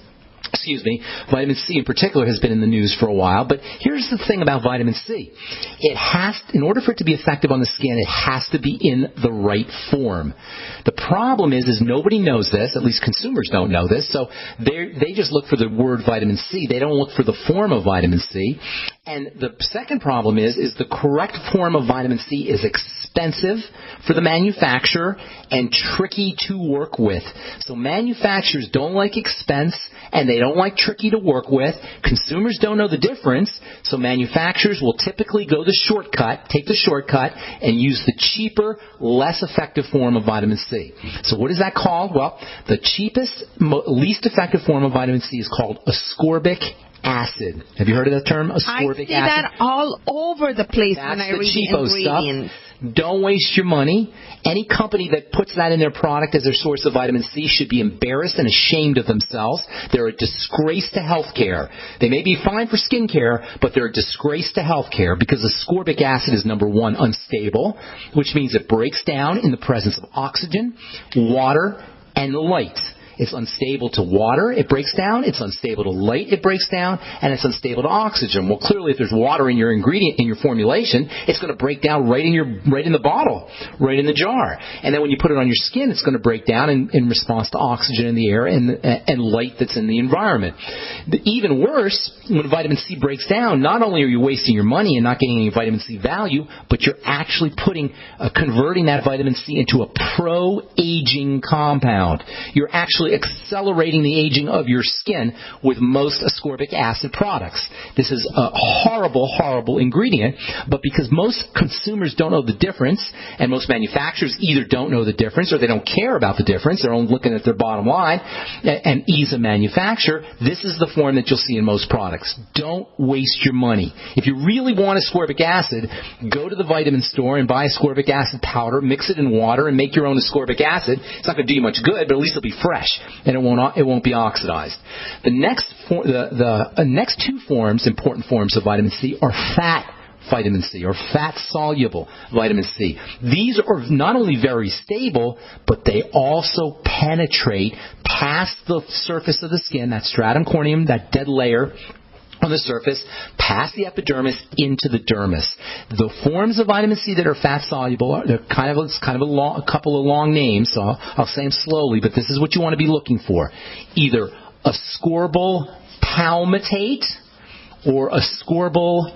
Vitamin C in particular has been in the news for a while, but here's the thing about vitamin C. In order for it to be effective on the skin, it has to be in the right form. The problem is nobody knows this, at least consumers don't know this, so they just look for the word vitamin C. They don't look for the form of vitamin C. And the second problem is the correct form of vitamin C is expensive for the manufacturer and tricky to work with. So manufacturers don't like expense and they don't like tricky to work with. Consumers don't know the difference, so manufacturers will typically take the shortcut, and use the cheaper, less effective form of vitamin C. So what is that called? Well, the cheapest, least effective form of vitamin C is called ascorbic acid. Have you heard of that term? Ascorbic acid. I see that all over the place when I read the ingredients. Stuff. Don't waste your money. Any company that puts that in their product as their source of vitamin C should be embarrassed and ashamed of themselves. They're a disgrace to healthcare. They may be fine for skincare, but they're a disgrace to healthcare because ascorbic acid is, number one, unstable, which means it breaks down in the presence of oxygen, water, and light. It's unstable to water, it breaks down. It's unstable to light, it breaks down. And it's unstable to oxygen. Well, clearly, if there's water in your ingredient, in your formulation, it's going to break down right in the bottle, right in the jar. And then when you put it on your skin, it's going to break down in response to oxygen in the air and light that's in the environment. Even worse, when vitamin C breaks down, not only are you wasting your money and not getting any vitamin C value, but you're actually converting that vitamin C into a pro-aging compound. You're actually accelerating the aging of your skin with most ascorbic acid products. This is a horrible, horrible ingredient, but because most consumers don't know the difference, and most manufacturers either don't know the difference or they don't care about the difference, they're only looking at their bottom line and ease of manufacture, this is the form that you'll see in most products. Don't waste your money. If you really want ascorbic acid, go to the vitamin store and buy ascorbic acid powder, mix it in water, and make your own ascorbic acid. It's not going to do you much good, but at least it'll be fresh. And it won't be oxidized. The next two important forms of vitamin C, are fat vitamin C, or fat-soluble vitamin C. These are not only very stable, but they also penetrate past the surface of the skin, that stratum corneum, that dead layer on the surface, past the epidermis into the dermis. The forms of vitamin C that are fat-soluble, they're a couple of long names, so I'll say them slowly, but this is what you want to be looking for. Either ascorbyl palmitate or ascorbyl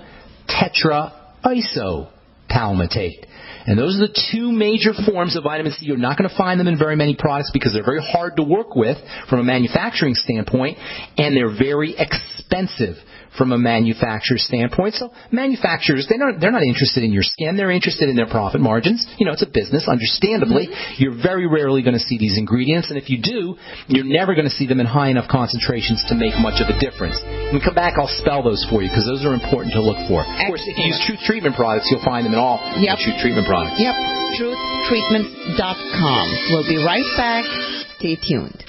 tetraisopalmitate. And those are the two major forms of vitamin C. You're not going to find them in very many products because they're very hard to work with from a manufacturing standpoint, and they're very expensive from a manufacturer's standpoint. So manufacturers, they're not interested in your skin. They're interested in their profit margins. It's a business, understandably. You're very rarely going to see these ingredients, and if you do, you're never going to see them in high enough concentrations to make much of a difference. When we come back, I'll spell those for you because those are important to look for. Of course, if you use Truth Treatment products, you'll find them in all Truth Treatment products. Yep, truthtreatment.com. We'll be right back. Stay tuned.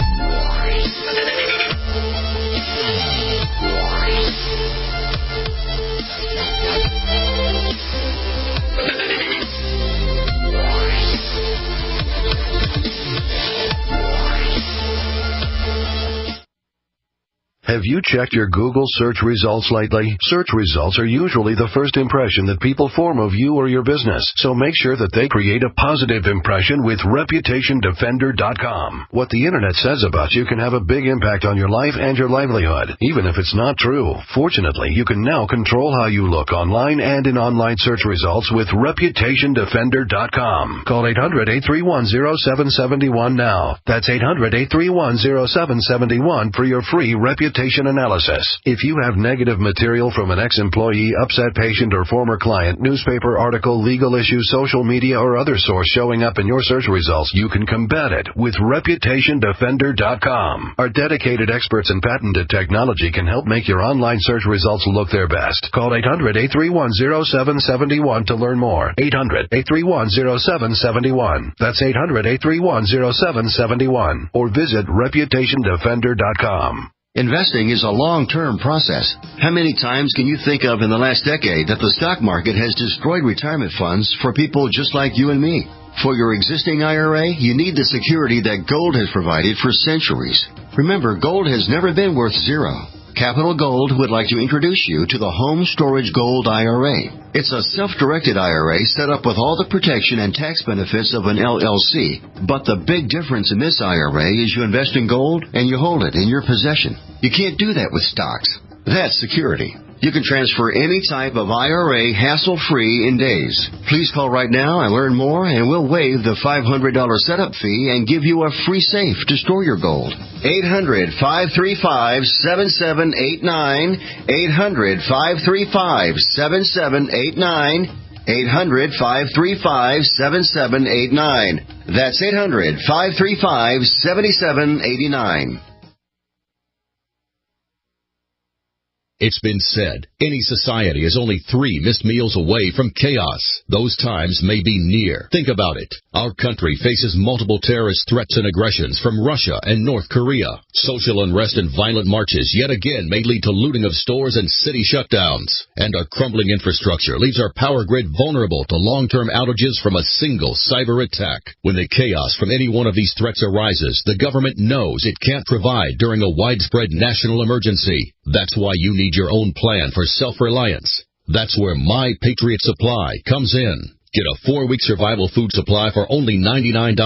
Have you checked your Google search results lately? Search results are usually the first impression that people form of you or your business, so make sure that they create a positive impression with ReputationDefender.com. What the Internet says about you can have a big impact on your life and your livelihood, even if it's not true. Fortunately, you can now control how you look online and in online search results with ReputationDefender.com. Call 800-831-0771 now. That's 800-831-0771 for your free reputation analysis. If you have negative material from an ex-employee, upset patient, or former client, newspaper article, legal issue, social media, or other source showing up in your search results, you can combat it with ReputationDefender.com. Our dedicated experts in patented technology can help make your online search results look their best. Call 800-831-0771 to learn more. 800-831-0771. That's 800-831-0771. Or visit ReputationDefender.com. Investing is a long-term process. How many times can you think of in the last decade that the stock market has destroyed retirement funds for people just like you and me? For your existing IRA, you need the security that gold has provided for centuries. Remember, gold has never been worth zero. Capital Gold would like to introduce you to the Home Storage Gold IRA. It's a self-directed IRA set up with all the protection and tax benefits of an LLC. But the big difference in this IRA is you invest in gold and you hold it in your possession. You can't do that with stocks. That's security. You can transfer any type of IRA hassle-free in days. Please call right now and learn more, and we'll waive the $500 setup fee and give you a free safe to store your gold. 800-535-7789. 800-535-7789. 800-535-7789. That's 800-535-7789. It's been said, any society is only 3 missed meals away from chaos. Those times may be near. Think about it. Our country faces multiple terrorist threats and aggressions from Russia and North Korea. Social unrest and violent marches yet again may lead to looting of stores and city shutdowns. And our crumbling infrastructure leaves our power grid vulnerable to long-term outages from a single cyber attack. When the chaos from any one of these threats arises, the government knows it can't provide during a widespread national emergency. That's why you need your own plan for self-reliance. That's where My Patriot Supply comes in. Get a 4-week survival food supply for only $99.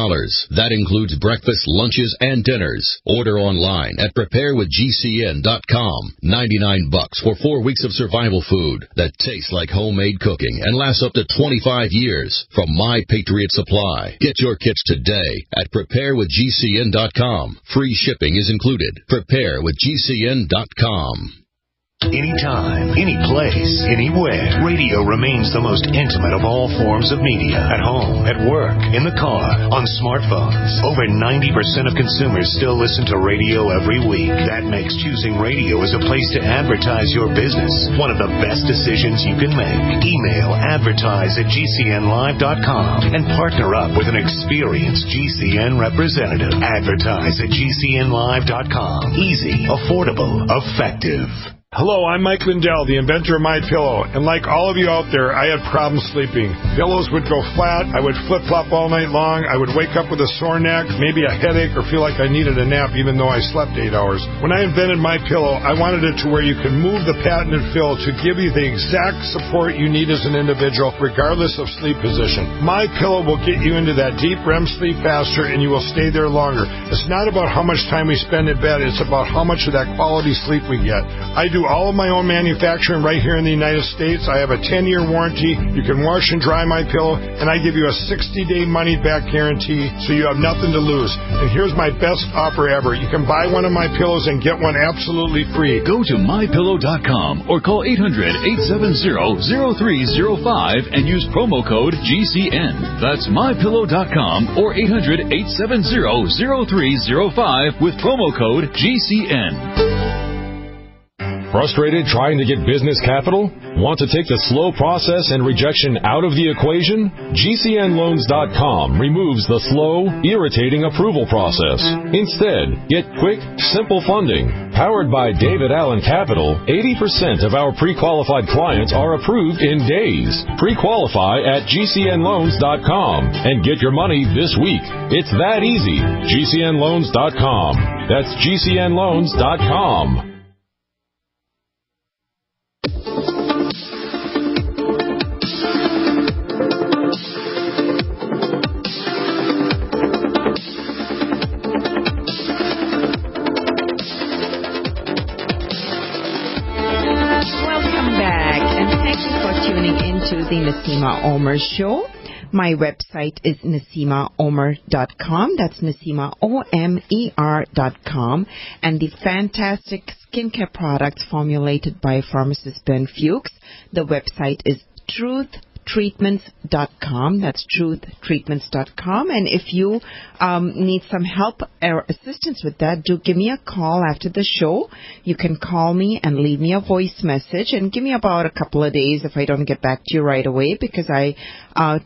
That includes breakfast, lunches, and dinners. Order online at preparewithgcn.com. $99 for 4 weeks of survival food that tastes like homemade cooking and lasts up to 25 years from My Patriot Supply. Get your kits today at preparewithgcn.com. Free shipping is included. Preparewithgcn.com. Anytime, any place, anywhere, radio remains the most intimate of all forms of media. At home, at work, in the car, on smartphones. Over 90% of consumers still listen to radio every week. That makes choosing radio as a place to advertise your business one of the best decisions you can make. Email advertise@gcnlive.com and partner up with an experienced GCN representative. Advertise@gcnlive.com. Easy, affordable, effective. Hello, I'm Mike Lindell, the inventor of MyPillow, and like all of you out there, I had problems sleeping. Pillows would go flat, I would flip-flop all night long, I would wake up with a sore neck, maybe a headache, or feel like I needed a nap even though I slept 8 hours. When I invented MyPillow, I wanted it to where you can move the patented fill to give you the exact support you need as an individual, regardless of sleep position. MyPillow will get you into that deep REM sleep faster, and you will stay there longer. It's not about how much time we spend in bed, it's about how much of that quality sleep we get. I do all of my own manufacturing right here in the United States. I have a 10-year warranty. You can wash and dry my pillow, and I give you a 60-day money-back guarantee, so you have nothing to lose. And here's my best offer ever. You can buy one of my pillows and get one absolutely free. Go to mypillow.com or call 800-870-0305 and use promo code GCN. That's mypillow.com or 800-870-0305 with promo code GCN. Frustrated trying to get business capital? Want to take the slow process and rejection out of the equation? GCNloans.com removes the slow, irritating approval process. Instead, get quick, simple funding. Powered by David Allen Capital, 80% of our pre-qualified clients are approved in days. Pre-qualify at GCNloans.com and get your money this week. It's that easy. GCNloans.com. That's GCNloans.com. The Naseema Omer Show. My website is NaseemaOmer.com. That's NaseemaOmer.com. And the fantastic skincare products formulated by R.Pharmacist Ben Fuchs. The website is TruthTreatments.com. That's TruthTreatments.com. And if you need some help or assistance with that, do give me a call after the show. You can call me and leave me a voice message and give me about a couple of days if I don't get back to you right away, because I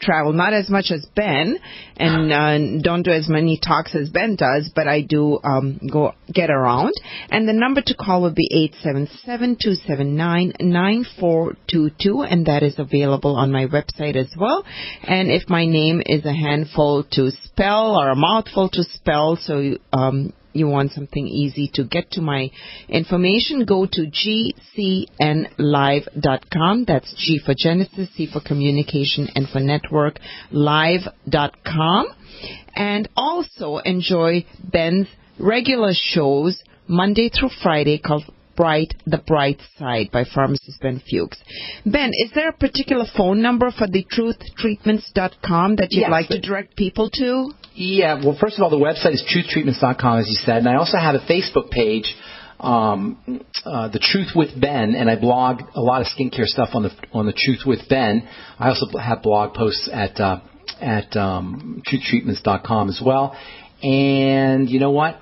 travel not as much as Ben and don't do as many talks as Ben does, but I do go get around. And the number to call would be 877-279-9422, and that is available on my website as well. And if my name is a handful to spell or a mouthful to spell, so you want something easy to get to my information, go to gcnlive.com. That's G for Genesis, C for Communication, and for Network, live.com. And also enjoy Ben's regular shows Monday through Friday called The Bright Side by R.Pharmacist Ben Fuchs. Ben, is there a particular phone number for the TruthTreatments.com that you'd like to direct people to? Yeah, well, first of all, the website is TruthTreatments.com, as you said, and I also have a Facebook page, The Truth with Ben, and I blog a lot of skincare stuff on the Truth with Ben. I also have blog posts at TruthTreatments.com as well. And you know what?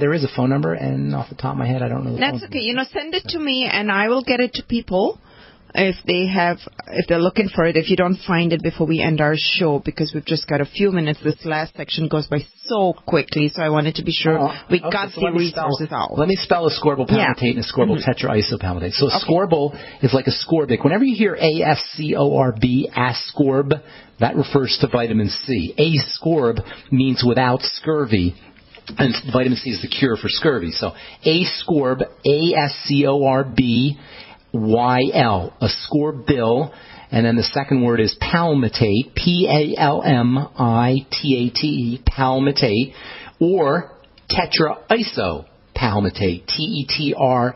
There is a phone number, and off the top of my head, I don't know the That's phone okay. Send it to me, and I will get it to people if they're looking for it. If you don't find it before we end our show, because we've just got a few minutes. This last section goes by so quickly, so I wanted to be sure we got the resources out. Let me spell ascorbyl palmitate and ascorbyl tetraisopalmitate. So ascorbyl is like ascorbic. Whenever you hear ASCORB, ascorb, that refers to vitamin C. Ascorb means without scurvy. And vitamin C is the cure for scurvy. So ascorb, ASCORBYL, ascorbyl, and then the second word is palmitate, PALMITATE, palmitate, or tetraisopalmitate, TETRA,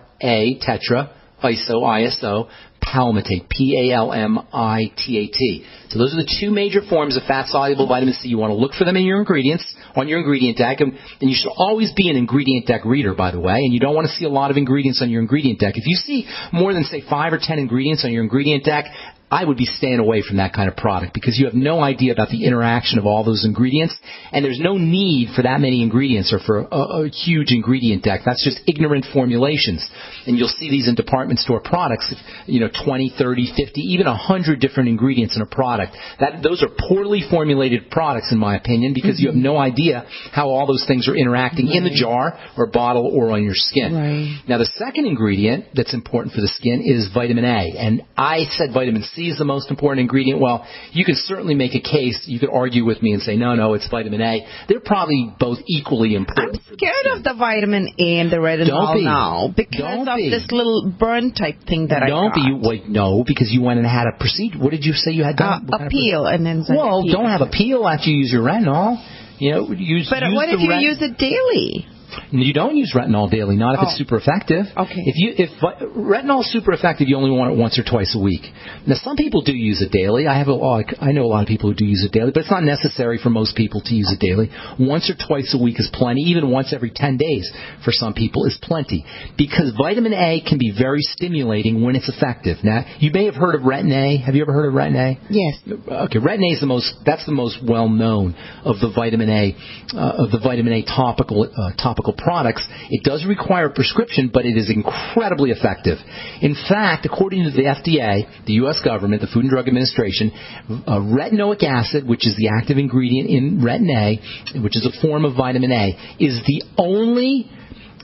tetra, ISO, palmitate, PALMITAT. So those are the two major forms of fat-soluble vitamin C. You want to look for them in your ingredients, on your ingredient deck, and you should always be an ingredient deck reader, by the way, and you don't want to see a lot of ingredients on your ingredient deck. If you see more than, say, 5 or 10 ingredients on your ingredient deck, I would be staying away from that kind of product because you have no idea about the interaction of all those ingredients, and there's no need for that many ingredients or for a huge ingredient deck. That's just ignorant formulations. And you'll see these in department store products, 20, 30, 50, even 100 different ingredients in a product. Those are poorly formulated products, in my opinion, because you have no idea how all those things are interacting in the jar or bottle or on your skin. Right. Now, the second ingredient that's important for the skin is vitamin A, and I said vitamin C is the most important ingredient. Well, you can certainly make a case. You could argue with me and say, no, it's vitamin A. They're probably both equally important. I'm scared of the vitamin A and the retinol now because of this little burn type thing that I got. No, because you went and had a procedure. What did you say you had done? A peel and then. Well, don't have a peel after you use your retinol. But what if you use it daily? You don't use retinol daily, not if it's super effective. Okay. If retinol is super effective, you only want it once or twice a week. Now, some people do use it daily. I know a lot of people who do use it daily, but it's not necessary for most people to use it daily. Once or twice a week is plenty. Even once every 10 days for some people is plenty, because vitamin A can be very stimulating when it's effective. Now, you may have heard of Retin A. Have you ever heard of Retin A? Yes. Okay, Retin A is the most well known of the vitamin A topical products. It does require a prescription, but it is incredibly effective. In fact, according to the FDA, the U.S. government, the Food and Drug Administration, retinoic acid, which is the active ingredient in Retin A, which is a form of vitamin A, is the only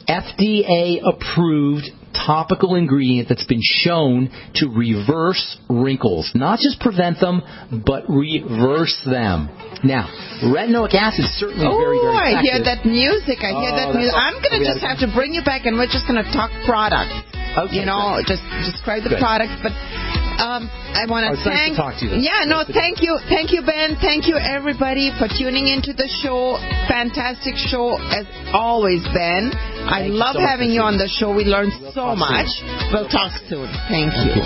FDA-approved topical ingredient that's been shown to reverse wrinkles. Not just prevent them, but reverse them. Now, retinoic acid is certainly very, very effective. I hear that music. I'm going to just have to bring you back, and we're just going to talk products. Okay. Just describe the products, but I want to thank. Nice to talk to you. Thank you, Ben. Thank you, everybody, for tuning into the show. Fantastic show as always, Ben. I love having you on the show. We learned so much. We'll talk soon. Thank you.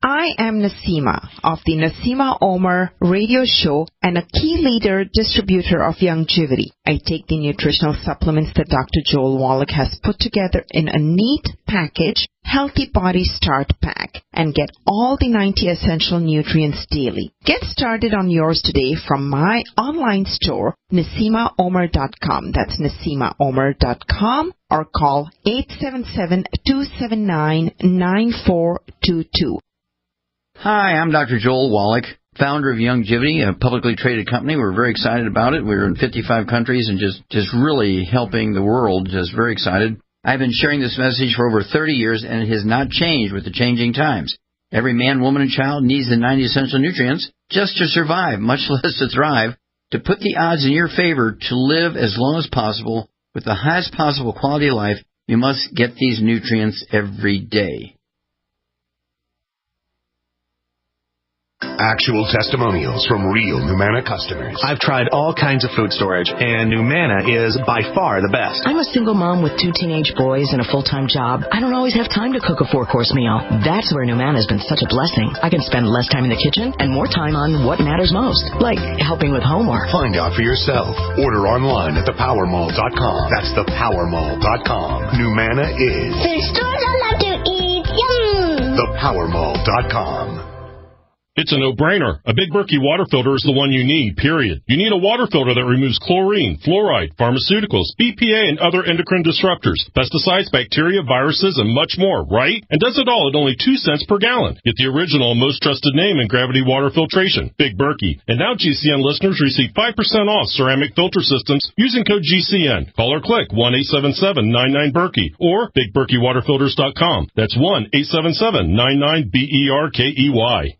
I am Naseema of the Naseema Omer Radio Show and a key leader distributor of Youngevity. I take the nutritional supplements that Dr. Joel Wallach has put together in a neat package, Healthy Body Start Pack, and get all the 90 essential nutrients daily. Get started on yours today from my online store, NaseemaOmer.com. That's NaseemaOmer.com, or call 877-279-9422. Hi, I'm Dr. Joel Wallach, founder of Youngevity, a publicly traded company. We're very excited about it. We're in 55 countries and just really helping the world. Just very excited. I've been sharing this message for over 30 years, and it has not changed with the changing times. Every man, woman, and child needs the 90 essential nutrients just to survive, much less to thrive. To put the odds in your favor to live as long as possible with the highest possible quality of life, you must get these nutrients every day. actual testimonials from real Numana customers. I've tried all kinds of food storage, and Numana is by far the best. I'm a single mom with 2 teenage boys and a full-time job. I don't always have time to cook a 4-course meal. That's where Numana has been such a blessing. I can spend less time in the kitchen and more time on what matters most, like helping with homework. Find out for yourself. Order online at thepowermall.com. That's thepowermall.com. Numana is the stores I love to eat. Yum! Thepowermall.com. It's a no-brainer. A Big Berkey water filter is the one you need, period. You need a water filter that removes chlorine, fluoride, pharmaceuticals, BPA, and other endocrine disruptors, pesticides, bacteria, viruses, and much more, right? And does it all at only 2 cents per gallon. Get the original, most trusted name in gravity water filtration, Big Berkey. And now GCN listeners receive 5% off ceramic filter systems using code GCN. Call or click 1-877-99-BERKEY or BigBerkeyWaterFilters.com. That's 1-877-99-BERKEY.